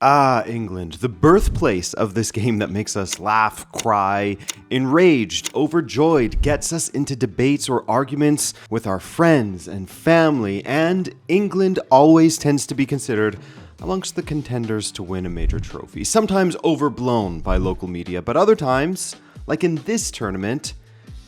Ah, England, the birthplace of this game that makes us laugh, cry, enraged, overjoyed, gets us into debates or arguments with our friends and family, and England always tends to be considered amongst the contenders to win a major trophy, sometimes overblown by local media, but other times, like in this tournament,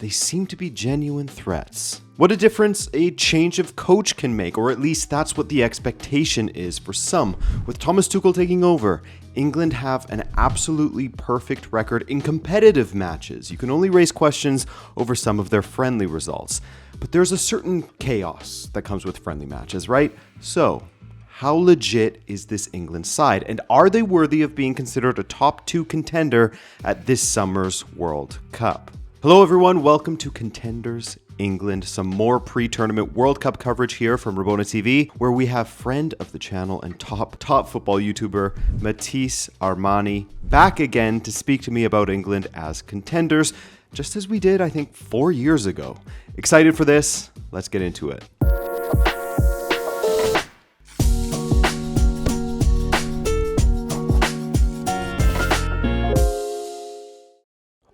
they seem to be genuine threats. What a difference a change of coach can make, or at least that's what the expectation is for some. With Thomas Tuchel taking over, England have an absolutely perfect record in competitive matches. You can only raise questions over some of their friendly results. But there's a certain chaos that comes with friendly matches, right? So, how legit is this England side? And are they worthy of being considered a top 2 contender at this summer's World Cup? Hello everyone, welcome to Contenders England, some more pre-tournament World Cup coverage here from Rabona TV, where we have friend of the channel and top football YouTuber Matisse Armani back again to speak to me about England as contenders, just as we did, I think, 4 years ago. Excited for this? Let's get into it.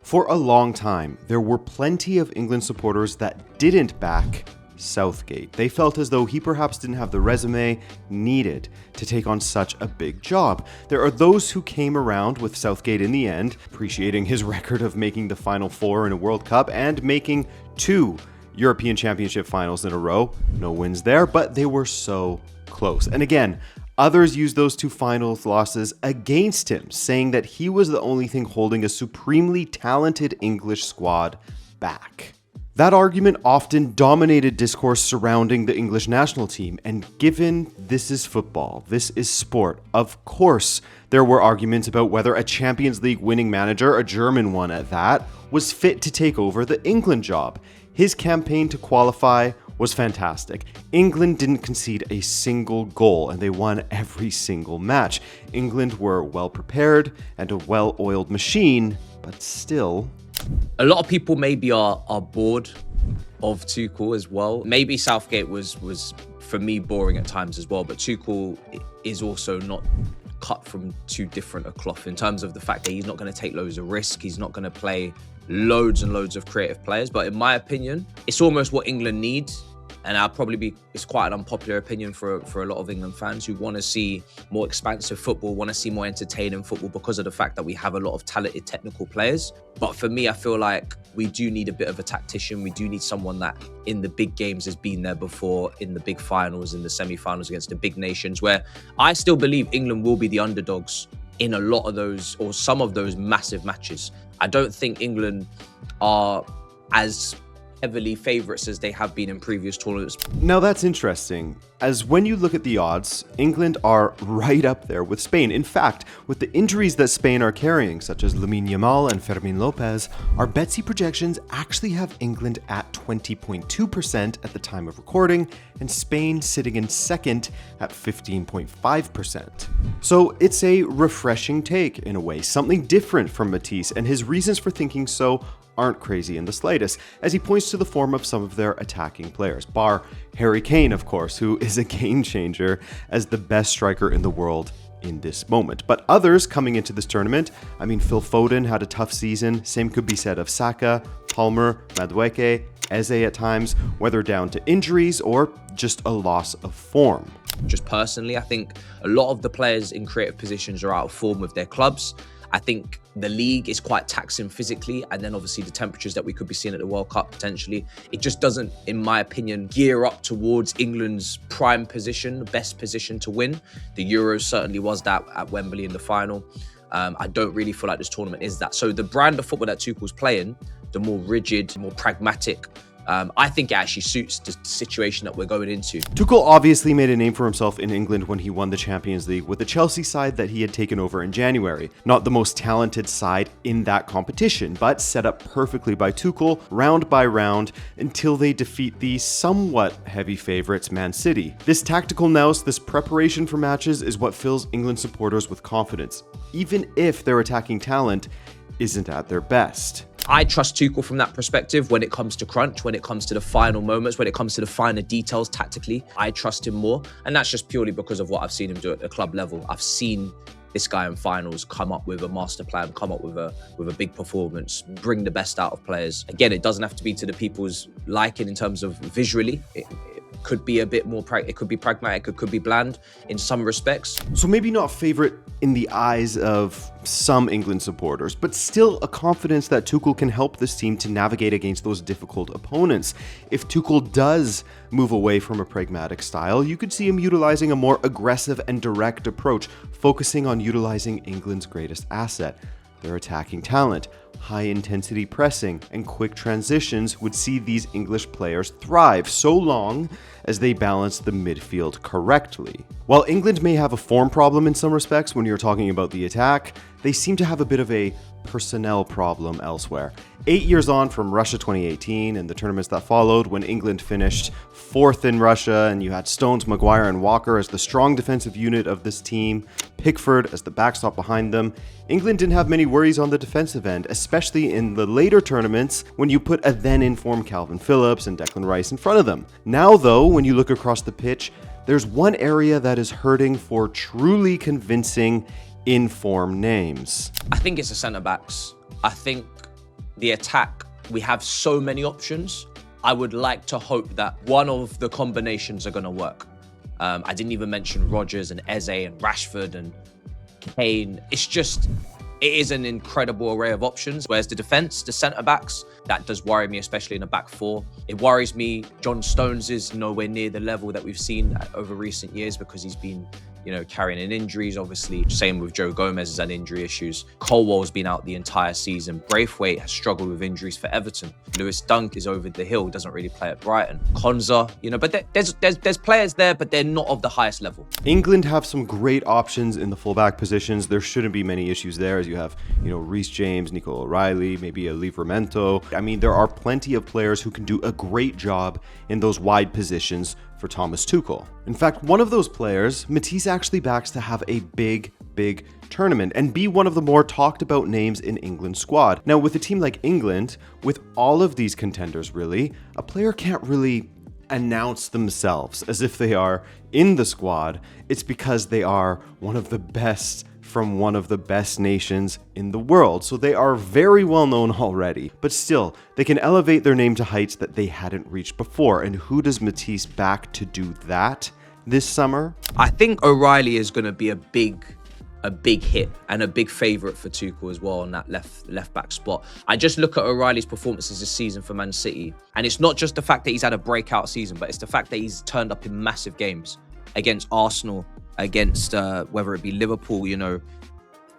For a long time, there were plenty of England supporters that didn't back Southgate. They felt as though he perhaps didn't have the resume needed to take on such a big job. There are those who came around with Southgate in the end, appreciating his record of making the Final Four in a World Cup and making 2 European Championship finals in a row. No wins there, but they were so close. And again, others used those 2 finals losses against him, saying that he was the only thing holding a supremely talented English squad back. That argument often dominated discourse surrounding the English national team, and given this is football, this is sport, of course there were arguments about whether a Champions League winning manager, a German one at that, was fit to take over the England job. His campaign to qualify was fantastic. England didn't concede a single goal, and they won every single match. England were well prepared and a well-oiled machine, but still. A lot of people maybe are bored of Tuchel as well. Maybe Southgate was for me boring at times as well, but Tuchel is also not cut from too different a cloth in terms of the fact that he's not going to take loads of risk. He's not going to play loads and loads of creative players. But in my opinion, it's almost what England needs. And it's quite an unpopular opinion for a lot of England fans who want to see more expansive football, want to see more entertaining football because of the fact that we have a lot of talented technical players. But for me, I feel like we do need a bit of a tactician. We do need someone that in the big games has been there before, in the big finals, in the semi-finals against the big nations, where I still believe England will be the underdogs in a lot of those or some of those massive matches. I don't think England are as heavily favourites as they have been in previous tournaments. Now that's interesting, as when you look at the odds, England are right up there with Spain. In fact, with the injuries that Spain are carrying, such as Lamine Yamal and Fermin Lopez, our Betsy projections actually have England at 20.2% at the time of recording, and Spain sitting in second at 15.5%. So it's a refreshing take in a way, something different from Matisse, and his reasons for thinking so aren't crazy in the slightest, as he points to the form of some of their attacking players, bar Harry Kane, of course, who is a game changer as the best striker in the world in this moment. But others coming into this tournament, I mean, Phil Foden had a tough season, same could be said of Saka, Palmer, Madueke, Eze at times, whether down to injuries or just a loss of form. Just personally, I think a lot of the players in creative positions are out of form with their clubs. I think the league is quite taxing physically, and then obviously the temperatures that we could be seeing at the World Cup potentially, it just doesn't, in my opinion, gear up towards England's prime position, the best position to win. The Euros certainly was that at Wembley in the final. I don't really feel like this tournament is that. So the brand of football that Tuchel's playing, the more rigid, more pragmatic, I think it actually suits the situation that we're going into. Tuchel obviously made a name for himself in England when he won the Champions League with the Chelsea side that he had taken over in January. Not the most talented side in that competition, but set up perfectly by Tuchel round by round until they defeat the somewhat heavy favourites Man City. This tactical nous, this preparation for matches is what fills England supporters with confidence, even if their attacking talent isn't at their best. I trust Tuchel from that perspective when it comes to crunch, when it comes to the final moments, when it comes to the finer details tactically. I trust him more. And that's just purely because of what I've seen him do at the club level. I've seen this guy in finals, come up with a master plan, come up with a big performance, bring the best out of players. Again, it doesn't have to be to the people's liking in terms of visually. It could be a bit more, it could be pragmatic, it could be bland in some respects. So maybe not favorite in the eyes of some England supporters, but still a confidence that Tuchel can help this team to navigate against those difficult opponents. If Tuchel does move away from a pragmatic style, you could see him utilizing a more aggressive and direct approach, focusing on utilizing England's greatest asset, their attacking talent. High-intensity pressing and quick transitions would see these English players thrive so long as they balance the midfield correctly. While England may have a form problem in some respects when you're talking about the attack, they seem to have a bit of a personnel problem elsewhere. 8 years on from Russia 2018 and the tournaments that followed, when England finished 4th in Russia and you had Stones, Maguire and Walker as the strong defensive unit of this team, Pickford as the backstop behind them, England didn't have many worries on the defensive end, especially in the later tournaments when you put a then in-form Calvin Phillips and Declan Rice in front of them. Now though, when you look across the pitch, there's one area that is hurting for truly convincing in-form names. I think it's the centre-backs. I think the attack, we have so many options. I would like to hope that one of the combinations are going to work. I didn't even mention Rodgers and Eze and Rashford and Kane. It is an incredible array of options. Whereas the defence, the centre-backs, that does worry me, especially in a back four. It worries me John Stones is nowhere near the level that we've seen over recent years because he's been, carrying in injuries, obviously. Same with Joe Gomez has had injury issues. Colwell's been out the entire season. Braithwaite has struggled with injuries for Everton. Lewis Dunk is over the hill, doesn't really play at Brighton. Konza, but there's players there, but they're not of the highest level. England have some great options in the fullback positions. There shouldn't be many issues there, as you have, Reece James, Nico O'Reilly, maybe a Livramento. I mean, there are plenty of players who can do a great job in those wide positions for Thomas Tuchel. In fact, one of those players, Matisse actually backs to have a big tournament and be one of the more talked about names in England's squad. Now, with a team like England, with all of these contenders really, a player can't really announce themselves as if they are in the squad. It's because they are one of the best from one of the best nations in the world. So they are very well known already, but still, they can elevate their name to heights that they hadn't reached before. And who does Matisse back to do that this summer? I think O'Reilly is going to be a big hit and a big favourite for Tuchel as well on that left back spot. I just look at O'Reilly's performances this season for Man City, and it's not just the fact that he's had a breakout season, but it's the fact that he's turned up in massive games against Arsenal, against whether it be Liverpool.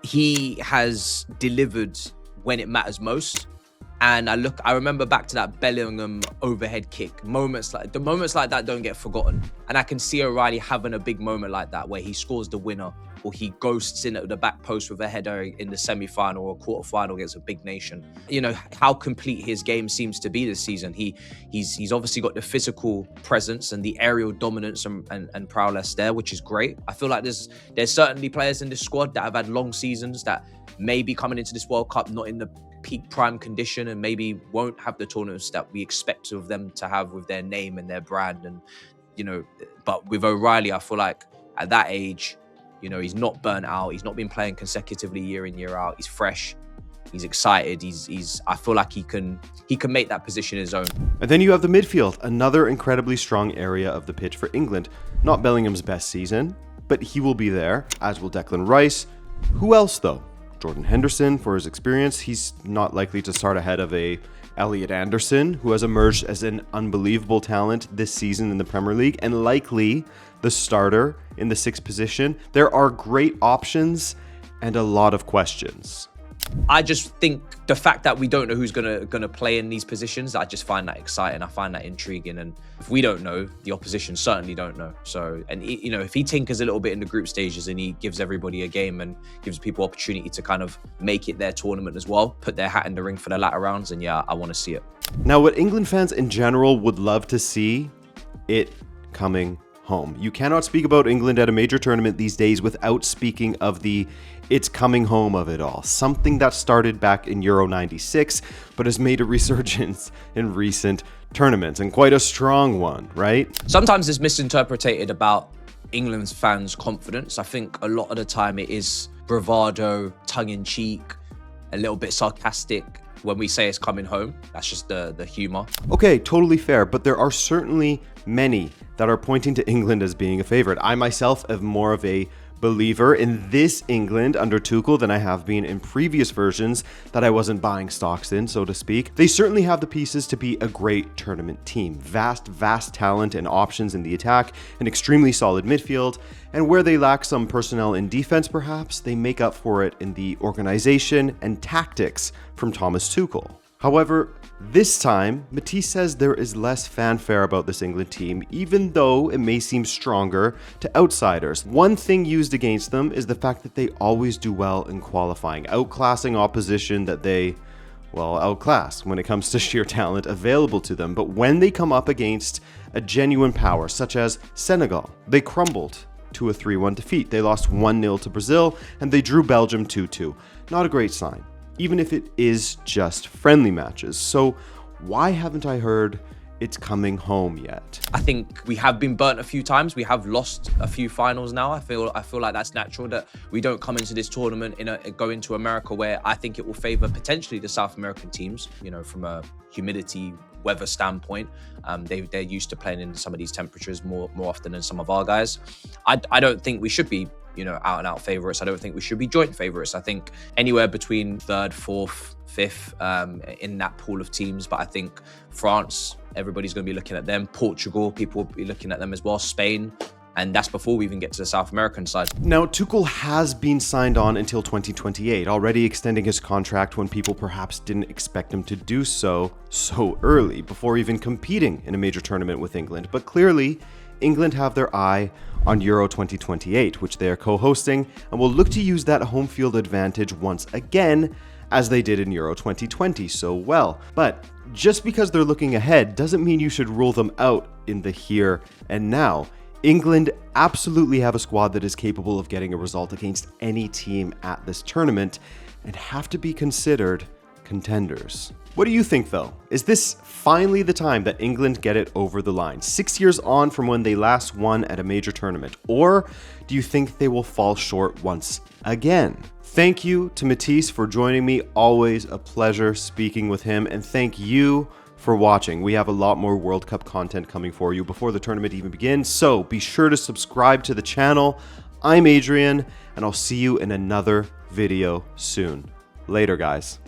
He has delivered when it matters most. And I remember back to that Bellingham overhead kick. Moments like that don't get forgotten. And I can see O'Reilly having a big moment like that where he scores the winner, or he ghosts in at the back post with a header in the semi-final or quarter-final against a big nation. How complete his game seems to be this season. He's obviously got the physical presence and the aerial dominance and prowess there, which is great. I feel like there's certainly players in this squad that have had long seasons that may be coming into this World Cup not in the peak prime condition and maybe won't have the tournaments that we expect of them to have with their name and their brand. And but with O'Reilly, I feel like at that age, he's not burnt out. He's not been playing consecutively year in, year out. He's fresh. He's excited. I feel like he can make that position his own. And then you have the midfield, another incredibly strong area of the pitch for England. Not Bellingham's best season, but he will be there, as will Declan Rice. Who else though? Jordan Henderson, for his experience. He's not likely to start ahead of a Elliot Anderson, who has emerged as an unbelievable talent this season in the Premier League and likely the starter in the 6th position. There are great options and a lot of questions. I just think the fact that we don't know who's gonna play in these positions, I just find that exciting. I find that intriguing. And if we don't know, the opposition certainly don't know. So, and if he tinkers a little bit in the group stages and he gives everybody a game and gives people opportunity to kind of make it their tournament as well, put their hat in the ring for the latter rounds, and yeah, I want to see it. Now, what England fans in general would love to see, it coming home. You cannot speak about England at a major tournament these days without speaking of the it's coming home of it all. Something that started back in Euro 96, but has made a resurgence in recent tournaments, and quite a strong one, right? Sometimes it's misinterpreted about England's fans' confidence. I think a lot of the time it is bravado, tongue-in-cheek, a little bit sarcastic when we say it's coming home. That's just the humor. Okay, totally fair, but there are certainly many that are pointing to England as being a favorite. I myself am more of a believer in this England under Tuchel than I have been in previous versions that I wasn't buying stocks in, so to speak. They certainly have the pieces to be a great tournament team. Vast talent and options in the attack, an extremely solid midfield, and where they lack some personnel in defense perhaps, they make up for it in the organization and tactics from Thomas Tuchel. However, this time, Matisse says there is less fanfare about this England team, even though it may seem stronger to outsiders. One thing used against them is the fact that they always do well in qualifying, outclassing opposition that they, well, outclass when it comes to sheer talent available to them. But when they come up against a genuine power, such as Senegal, they crumbled to a 3-1 defeat. They lost 1-0 to Brazil, and they drew Belgium 2-2. Not a great sign, even if it is just friendly matches. So why haven't I heard it's coming home yet? I think we have been burnt a few times. We have lost a few finals now. I feel like that's natural, that we don't come into this tournament go into America where I think it will favor potentially the South American teams, you know, from a humidity weather standpoint. They're used to playing in some of these temperatures more often than some of our guys. I don't think we should be, you know, out and out favorites. I don't think we should be joint favorites. I think anywhere between third, fourth, fifth in that pool of teams. But I think France, everybody's going to be looking at them. Portugal, people will be looking at them as well. Spain. And that's before we even get to the South American side. Now, Tuchel has been signed on until 2028, already extending his contract when people perhaps didn't expect him to do so early, before even competing in a major tournament with England. But clearly, England have their eye on Euro 2028, which they are co-hosting, and will look to use that home field advantage once again, as they did in Euro 2020 so well. But just because they're looking ahead doesn't mean you should rule them out in the here and now. England absolutely have a squad that is capable of getting a result against any team at this tournament and have to be considered contenders. What do you think though? Is this finally the time that England get it over the line, 6 years on from when they last won at a major tournament? Or do you think they will fall short once again? Thank you to Matisse for joining me. Always a pleasure speaking with him, and thank you for watching. We have a lot more World Cup content coming for you before the tournament even begins, so be sure to subscribe to the channel. I'm Adrian, and I'll see you in another video soon. Later, guys.